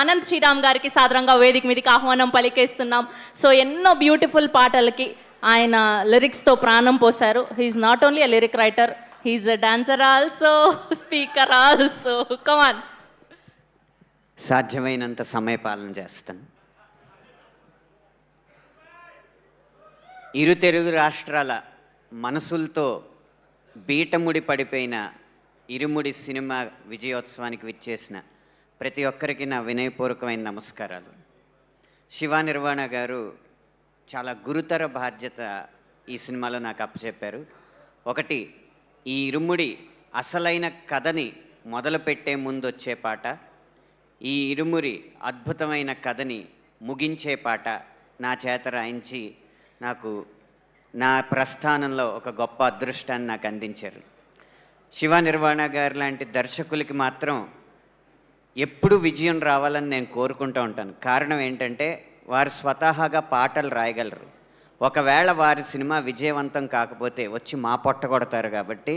ఆనంద్ శ్రీరామ్ గారికి సాదరంగా వేదిక మీదకి ఆహ్వానం పలికేస్తున్నాం. సో ఎన్నో బ్యూటిఫుల్ పాటలకి ఆయన లిరిక్స్తో ప్రాణం పోశారు. He's not only a lyric writer, he's a dancer also, speaker also. Come. సాధ్యమైనంత సమయపాలన చేస్తాను. ఇరు తెలుగు రాష్ట్రాల మనసులతో బీటముడి పడిపోయిన ఇరుముడి సినిమా విజయోత్సవానికి విచ్చేసిన ప్రతి ఒక్కరికి నా వినయపూర్వకమైన నమస్కారాలు. శివ నిర్వాణ గారు చాలా గురుతర బాధ్యత ఈ సినిమాలో నాకు అప్పచెప్పారు. ఒకటి, ఈ ఇరుముడి అసలైన కథని మొదలుపెట్టే ముందు వచ్చే పాట, ఈ ఇరుమురి అద్భుతమైన కథని ముగించే పాట నా చేత రాయించి నాకు నా ప్రస్థానంలో ఒక గొప్ప అదృష్టాన్ని నాకు అందించారు. శివ నిర్వాణ గారు లాంటి దర్శకులకి మాత్రం ఎప్పుడు విజయం రావాలని నేను కోరుకుంటూ ఉంటాను. కారణం ఏంటంటే వారు స్వతహాగా పాటలు రాయగలరు. ఒకవేళ వారి సినిమా విజయవంతం కాకపోతే వచ్చి మా పొట్ట కొడతారు. కాబట్టి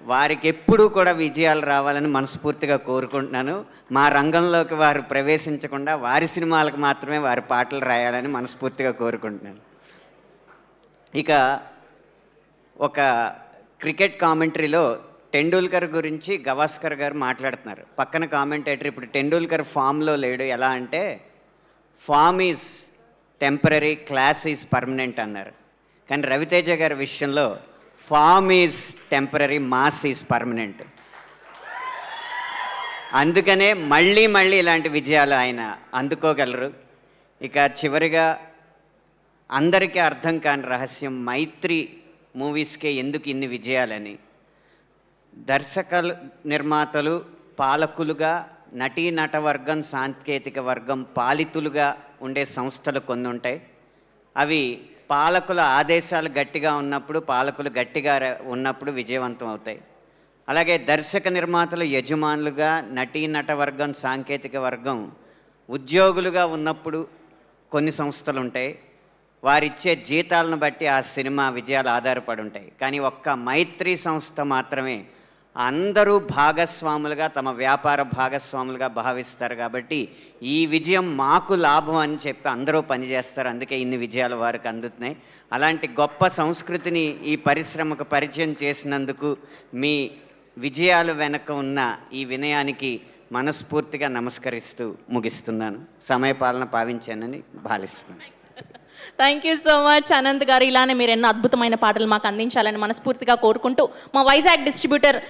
వారికి ఎప్పుడూ కూడా విజయాలు రావాలని మనస్ఫూర్తిగా కోరుకుంటున్నాను. మా రంగంలోకి వారు ప్రవేశించకుండా వారి సినిమాలకు మాత్రమే వారి పాటలు రాయాలని మనస్ఫూర్తిగా కోరుకుంటున్నాను. ఇక ఒక క్రికెట్ కామెంటరీలో టెండూల్కర్ గురించి గవాస్కర్ గారు మాట్లాడుతున్నారు. పక్కన కామెంటేటర్ ఇప్పుడు టెండూల్కర్ ఫామ్లో లేడు, ఎలా అంటే form is temporary, class is permanent అన్నారు. కానీ రవితేజ గారి విషయంలో form is temporary, mass is permanent. అందుకనే మళ్ళీ మళ్ళీ ఇలాంటి విజయాలు ఆయన అందుకోగలరు. ఇక చివరిగా అందరికీ అర్థం కాని రహస్యం, మైత్రి మూవీస్కే ఎందుకు ఇన్ని విజయాలని. దర్శకులు, నిర్మాతలు, పాలకులుగా, నటీ నటవర్గం, సాంకేతిక వర్గం, పాలితులుగా ఉండే సంస్థలు కొన్ని ఉంటాయి. అవి పాలకుల ఆదేశాలు గట్టిగా ఉన్నప్పుడు, పాలకులు గట్టిగా ఉన్నప్పుడు విజయవంతం అవుతాయి. అలాగే దర్శక నిర్మాతలు యజమానులుగా, నటీ నటవర్గం, సాంకేతిక వర్గం ఉద్యోగులుగా ఉన్నప్పుడు కొన్ని సంస్థలు ఉంటాయి. వారిచ్చే జీతాలను బట్టి ఆ సినిమా విజయాలు ఆధారపడి ఉంటాయి. కానీ ఒక్క మైత్రి సంస్థ మాత్రమే అందరూ భాగస్వాములుగా, తమ వ్యాపార భాగస్వాములుగా భావిస్తారు. కాబట్టి ఈ విజయం మాకు లాభం అని చెప్పి అందరూ పనిచేస్తారు. అందుకే ఇన్ని విజయాలు వారికి అందుతున్నాయి. అలాంటి గొప్ప సంస్కృతిని ఈ పరిశ్రమకు పరిచయం చేసినందుకు మీ విజయాలు వెనక ఉన్న ఈ వినయానికి మనస్ఫూర్తిగా నమస్కరిస్తూ ముగిస్తున్నాను. సమయపాలన పావించానని భావిస్తున్నాను. Thank you so much Anant గారు. ఇలానే మీరు ఎన్నో అద్భుతమైన పాటలు మాకు అందించాలని మనస్ఫూర్తిగా కోరుకుంటూ మా వైజాగ్ డిస్ట్రిబ్యూటర్